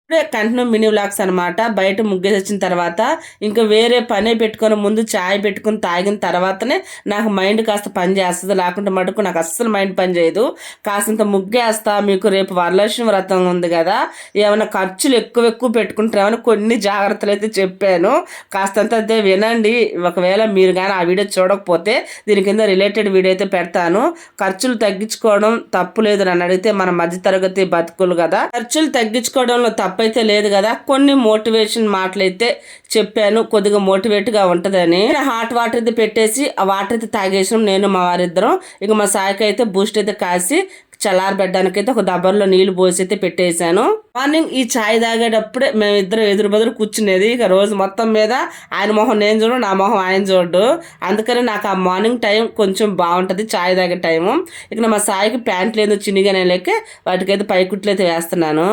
ఇప్పుడే continue mini vlogs అనమాట. బయట ముగ్గేసి వచ్చిన తర్వాత ఇంకా వేరే పనే పెట్టుకొని ముందు చాయ్ పెట్టుకుని తాగిన తర్వాతనే నాకు మైండ్ కాస్త పని చేస్తుంది. లేకుంటే మటుకు నాకు అస్సలు మైండ్ పని చేయదు. కాసింత ముగ్గేస్తా. మీకు రేపు వరలక్ష్మి వ్రతం ఉంది కదా, ఏమైనా ఖర్చులు ఎక్కువ పెట్టుకుంటారేమని కొన్ని జాగ్రత్తలు అయితే చెప్పాను. కాస్తంత అయితే వినండి. ఒకవేళ మీరు కానీ ఆ వీడియో చూడకపోతే దీని కింద రిలేటెడ్ వీడియో అయితే పెడతాను. ఖర్చులు తగ్గించుకోవడం తప్పు లేదు నన్ను అడిగితే. మన మధ్యతరగతి బతుకులు కదా, ఖర్చులు తగ్గించుకోవడంలో తప్పైతే లేదు కదా. కొన్ని మోటివేషన్ మాటలైతే చెప్పాను, కొద్దిగా మోటివేట్గా ఉంటుందని. హాట్ వాటర్ అయితే పెట్టేసి ఆ వాటర్ అయితే తాగేసాం నేను మా వారిద్దరం. ఇక మా సాయికి అయితే బూస్ట్ అయితే కాసి చల్లారబెట్టడానికైతే ఒక దబ్బర్లో నీళ్లు పోసి అయితే పెట్టేశాను. మార్నింగ్ ఈ ఛాయ్ తాగేటప్పుడే మేమిద్దరం ఎదురు బదురు కూర్చునేది. ఇక రోజు మొత్తం మీద ఆయన మొహం నేను చూడు, నా మొహం ఆయన చూడు. అందుకని నాకు ఆ మార్నింగ్ టైం కొంచెం బాగుంటుంది, ఛాయ్ తాగే టైము. ఇక మా సాయికి ప్యాంట్లు ఏదో చినిగానే లేక వాటికైతే పైకుట్లు అయితే వేస్తున్నాను.